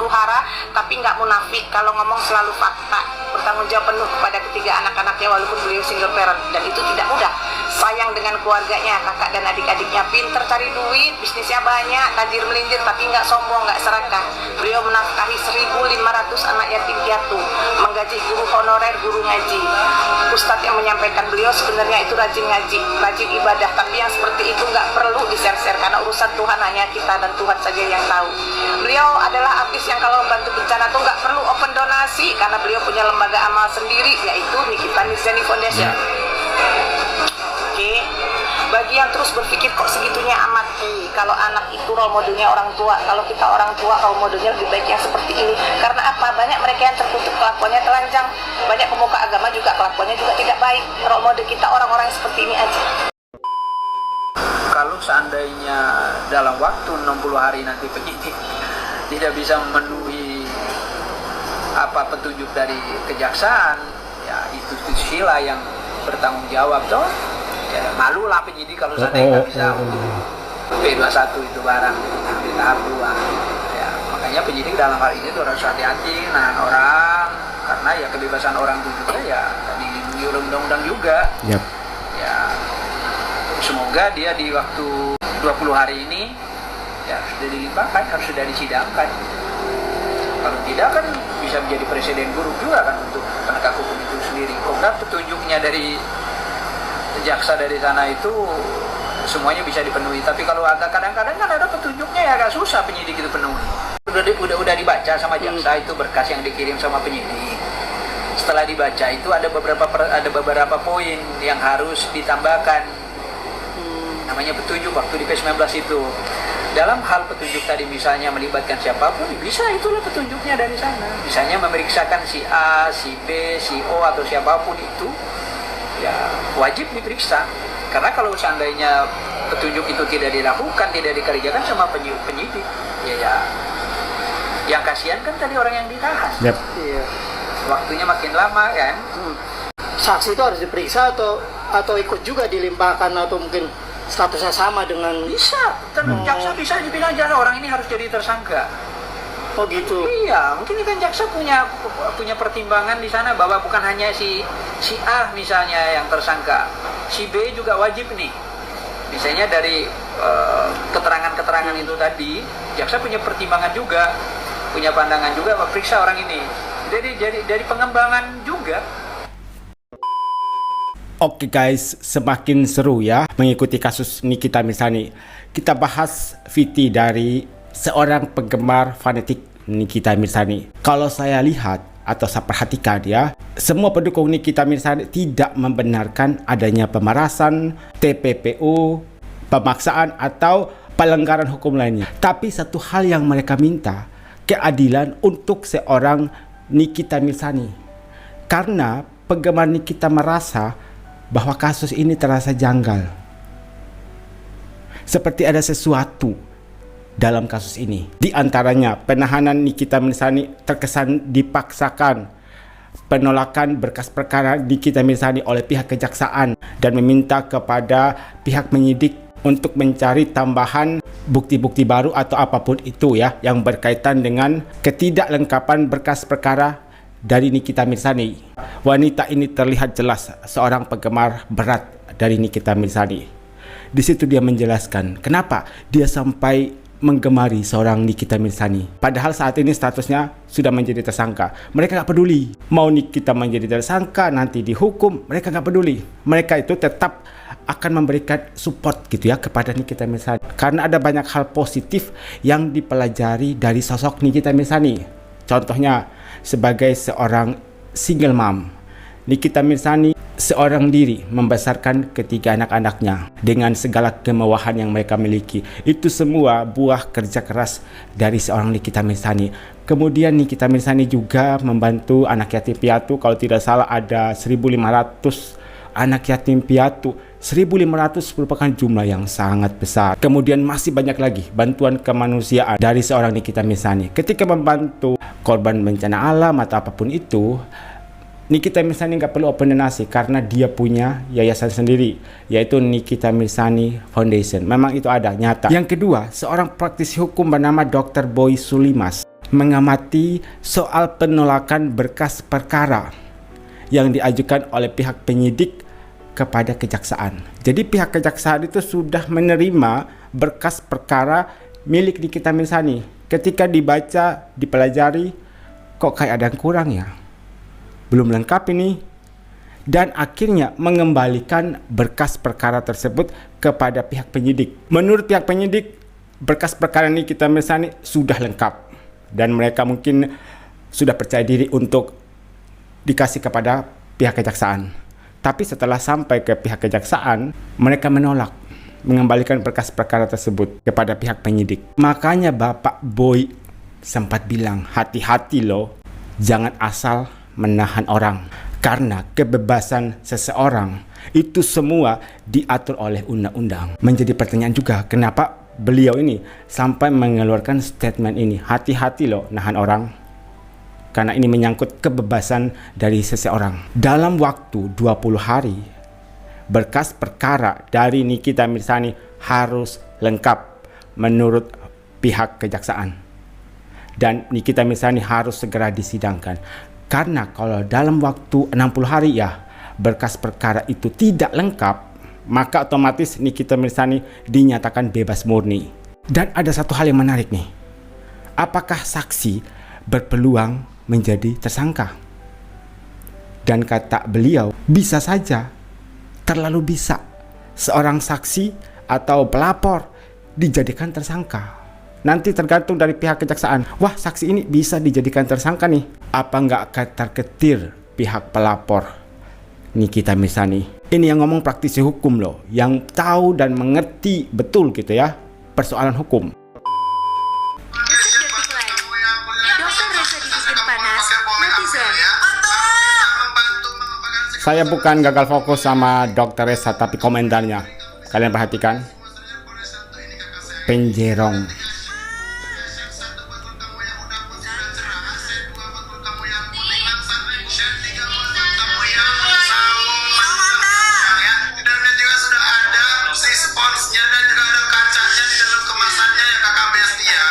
huru-hara, tapi nggak munafik. Kalau ngomong selalu fakta, bertanggung jawab penuh kepada ketiga anak-anaknya walaupun beliau single parent, dan itu tidak mudah. Sayang dengan keluarganya, kakak dan adik-adiknya, pinter cari duit, bisnisnya banyak, tajir melintir, tapi nggak sombong, nggak serakah. Beliau menafkahi 1.500 anak yatim piatu, menggaji guru honorer, guru ngaji. Ustadz yang menyampaikan beliau sebenarnya itu rajin ngaji, rajin ibadah, tapi yang seperti itu nggak perlu di-share-share karena urusan Tuhan hanya kita dan Tuhan saja yang tahu. Beliau adalah artis yang kalau membantu bencana tuh nggak perlu open donasi karena beliau punya lembaga amal sendiri, yaitu Nikita Mirzani Foundation. Oke. Bagi yang terus berpikir kok segitunya amat, kalau anak itu role modelnya orang tua, kalau kita orang tua role modelnya lebih baik yang seperti ini. Karena apa? Banyak mereka yang tertutup, kelakuannya telanjang, banyak pemuka agama juga kelakuannya juga tidak baik. Role model kita orang-orang yang seperti ini aja. Kalau seandainya dalam waktu 60 hari nanti penyidik tidak bisa memenuhi apa petunjuk dari kejaksaan, ya itu sila yang bertanggung jawab toh. Ya, malu lah penyidik kalau seandainya nggak bisa P21 itu barang di tahap 2. Ya, makanya penyidik dalam hal ini tuh harus hati-hati nahan orang, karena ya kebebasan orang itu juga ya dilindungi oleh undang-undang juga. Yep. Ya, semoga dia di waktu 20 hari ini ya sudah dilimpahkan, harus sudah disidangkan. Kalau tidak kan bisa menjadi presiden buruk juga kan untuk penegak hukum itu sendiri. Karena petunjuknya dari jaksa dari sana itu semuanya bisa dipenuhi, tapi kalau agak kadang-kadang kan ada petunjuknya ya agak susah penyidik itu penuhi. Udah dibaca sama jaksa itu berkas yang dikirim sama penyidik. Setelah dibaca itu ada beberapa poin yang harus ditambahkan, namanya petunjuk waktu di P19 itu. Dalam hal petunjuk tadi misalnya melibatkan siapapun, bisa itulah petunjuknya dari sana. Misalnya memeriksakan si A, si B, si O atau siapapun itu, ya wajib diperiksa. Karena kalau seandainya petunjuk itu tidak dilakukan, tidak dikerjakan sama penyidik, ya yang kasihan kan tadi orang yang ditahan. Yep. Iya. Waktunya makin lama kan. Saksi itu harus diperiksa atau ikut juga dilimpahkan, atau mungkin statusnya sama dengan Bisa, jaksa bisa dibilang jangan orang ini harus jadi tersangka. oh gitu. Iya, mungkin kan jaksa punya pertimbangan di sana bahwa bukan hanya si A misalnya yang tersangka, si B juga wajib nih. Misalnya dari keterangan-keterangan itu tadi, jaksa punya pertimbangan juga, punya pandangan juga periksa orang ini. Jadi dari pengembangan juga. Oke guys, semakin seru ya mengikuti kasus Nikita Mirzani. Kita bahas VT dari seorang penggemar fanatik Nikita Mirzani. Kalau saya lihat atau saya perhatikan ya, semua pendukung Nikita Mirzani tidak membenarkan adanya pemerasan, TPPO, pemaksaan atau pelanggaran hukum lainnya. Tapi satu hal yang mereka minta, keadilan untuk seorang Nikita Mirzani. Karena penggemar Nikita merasa bahwa kasus ini terasa janggal. Seperti ada sesuatu dalam kasus ini. Di antaranya penahanan Nikita Mirzani terkesan dipaksakan, penolakan berkas perkara Nikita Mirzani oleh pihak kejaksaan, dan meminta kepada pihak penyidik untuk mencari tambahan bukti-bukti baru atau apapun itu ya yang berkaitan dengan ketidaklengkapan berkas perkara dari Nikita Mirzani. Wanita ini terlihat jelas seorang penggemar berat dari Nikita Mirzani. Di situ dia menjelaskan kenapa dia sampai menggemari seorang Nikita Mirzani. Padahal saat ini statusnya sudah menjadi tersangka. Mereka nggak peduli. Mau Nikita menjadi tersangka, nanti dihukum, mereka nggak peduli. Mereka itu tetap akan memberikan support gitu ya kepada Nikita Mirzani. Karena ada banyak hal positif yang dipelajari dari sosok Nikita Mirzani. Contohnya sebagai seorang single mom, Nikita Mirzani seorang diri membesarkan ketiga anak-anaknya dengan segala kemewahan yang mereka miliki. Itu semua buah kerja keras dari seorang Nikita Mirzani. Kemudian Nikita Mirzani juga membantu anak yatim piatu. Kalau tidak salah ada 1.500 anak yatim piatu. 1.500 merupakan jumlah yang sangat besar. Kemudian masih banyak lagi bantuan kemanusiaan dari seorang Nikita Mirzani. Ketika membantu korban bencana alam atau apapun itu, Nikita Mirzani nggak perlu open donasi karena dia punya yayasan sendiri, yaitu Nikita Mirzani Foundation. Memang itu ada, nyata. Yang kedua, seorang praktisi hukum bernama Dr. Boy Sulimas. mengamati soal penolakan berkas perkara yang diajukan oleh pihak penyidik kepada kejaksaan. Jadi pihak kejaksaan itu sudah menerima berkas perkara milik Nikita Mirzani. Ketika dibaca, dipelajari, kok kayak ada yang kurang ya? Belum lengkap ini. Dan akhirnya mengembalikan berkas perkara tersebut kepada pihak penyidik. Menurut pihak penyidik, berkas perkara Nikita Mirzani sudah lengkap. Dan mereka mungkin sudah percaya diri untuk dikasih kepada pihak kejaksaan. Tapi setelah sampai ke pihak kejaksaan, mereka menolak mengembalikan berkas perkara tersebut kepada pihak penyidik. Makanya Bapak Boy sempat bilang, hati-hati loh, jangan asal menahan orang. Karena kebebasan seseorang itu semua diatur oleh undang-undang. Menjadi pertanyaan juga, kenapa beliau ini sampai mengeluarkan statement ini, hati-hati loh nahan orang, karena ini menyangkut kebebasan dari seseorang. Dalam waktu 20 hari berkas perkara dari Nikita Mirzani harus lengkap menurut pihak kejaksaan, dan Nikita Mirzani harus segera disidangkan. Karena kalau dalam waktu 60 hari ya berkas perkara itu tidak lengkap, maka otomatis Nikita Mirzani dinyatakan bebas murni. Dan ada satu hal yang menarik nih. Apakah saksi berpeluang menjadi tersangka? Dan kata beliau, bisa saja, terlalu bisa seorang saksi atau pelapor dijadikan tersangka. Nanti tergantung dari pihak kejaksaan. Wah, saksi ini bisa dijadikan tersangka nih. Apa nggak akan terketir pihak pelapor Nikita Mirzani? Ini yang ngomong praktisi hukum loh, yang tahu dan mengerti betul gitu ya persoalan hukum. Saya bukan gagal fokus sama Dr. Reza, tapi komentarnya kalian perhatikan. Penjerong.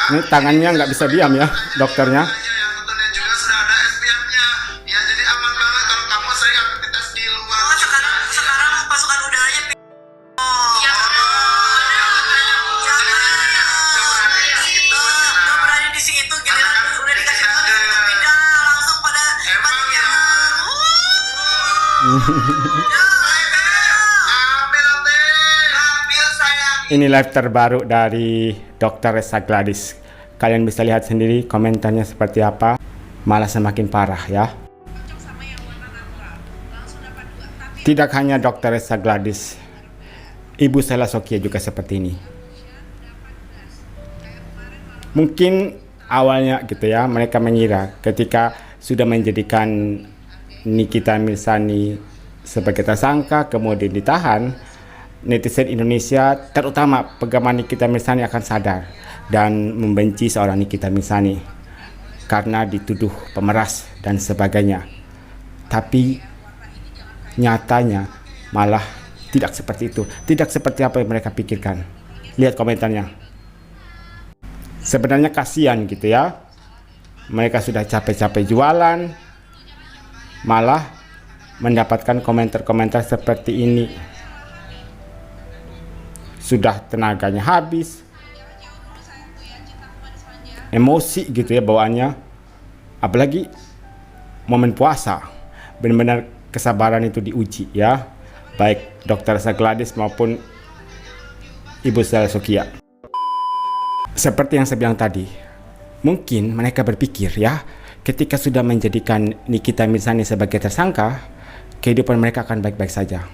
Ini tangannya nggak bisa diam ya, dokternya. Ini live terbaru dari Dr. Reza Gladys. Kalian bisa lihat sendiri komentarnya seperti apa. Malah semakin parah ya. Tidak hanya Dr. Reza Gladys, Ibu Sela Sokya juga seperti ini. Mungkin awalnya gitu ya, mereka mengira ketika sudah menjadikan Nikita Mirzani sebagai tersangka kemudian ditahan, netizen Indonesia terutama penggemar Nikita Mirzani akan sadar dan membenci seorang Nikita Mirzani karena dituduh pemeras dan sebagainya. Tapi nyatanya malah tidak seperti itu, tidak seperti apa yang mereka pikirkan. Lihat komentarnya. Sebenarnya kasihan gitu ya, mereka sudah capek-capek jualan, malah mendapatkan komentar-komentar seperti ini. Sudah tenaganya habis, emosi gitu ya bawaannya, apalagi momen puasa, benar-benar kesabaran itu diuji ya, baik Dr. Reza Gladys maupun Ibu Sela Sokya. Seperti yang saya bilang tadi, mungkin mereka berpikir ya, ketika sudah menjadikan Nikita Mirzani sebagai tersangka, kehidupan mereka akan baik-baik saja.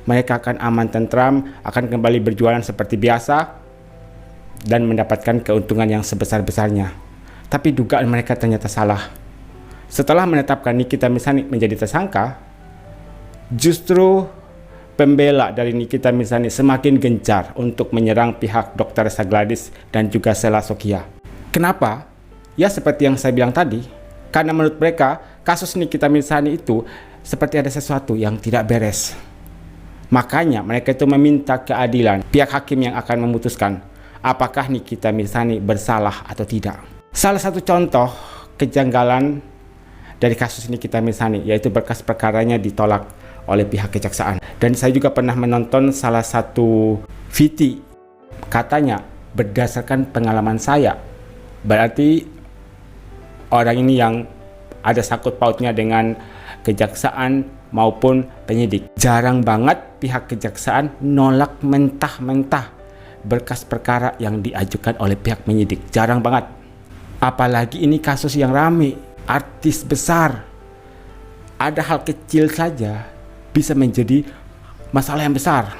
Mereka akan aman tentram, akan kembali berjualan seperti biasa, dan mendapatkan keuntungan yang sebesar-besarnya. Tapi dugaan mereka ternyata salah. Setelah menetapkan Nikita Mirzani menjadi tersangka, justru pembela dari Nikita Mirzani semakin gencar untuk menyerang pihak Dr. Reza Gladys dan juga Sela Sokya. Kenapa? Ya seperti yang saya bilang tadi, karena menurut mereka kasus Nikita Mirzani itu seperti ada sesuatu yang tidak beres. Makanya mereka itu meminta keadilan pihak hakim yang akan memutuskan apakah Nikita Mirzani bersalah atau tidak. Salah satu contoh kejanggalan dari kasus Nikita Mirzani yaitu berkas perkaranya ditolak oleh pihak kejaksaan. Dan saya juga pernah menonton salah satu VT, katanya berdasarkan pengalaman saya, berarti orang ini yang ada sangkut pautnya dengan kejaksaan maupun penyidik. Jarang banget pihak kejaksaan nolak mentah-mentah berkas perkara yang diajukan oleh pihak penyidik. Jarang banget. Apalagi ini kasus yang rame, artis besar. Ada hal kecil saja bisa menjadi masalah yang besar.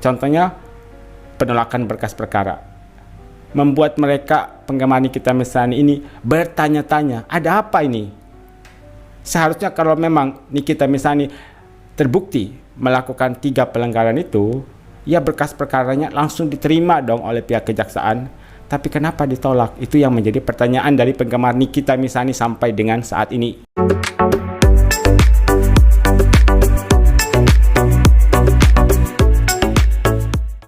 Contohnya penolakan berkas perkara. Membuat mereka penggemar Nikita Mirzani ini bertanya-tanya, ada apa ini? Seharusnya kalau memang Nikita Mirzani terbukti melakukan 3 pelanggaran itu, ya berkas perkaranya langsung diterima dong oleh pihak kejaksaan. Tapi kenapa ditolak? Itu yang menjadi pertanyaan dari penggemar Nikita Mirzani sampai dengan saat ini.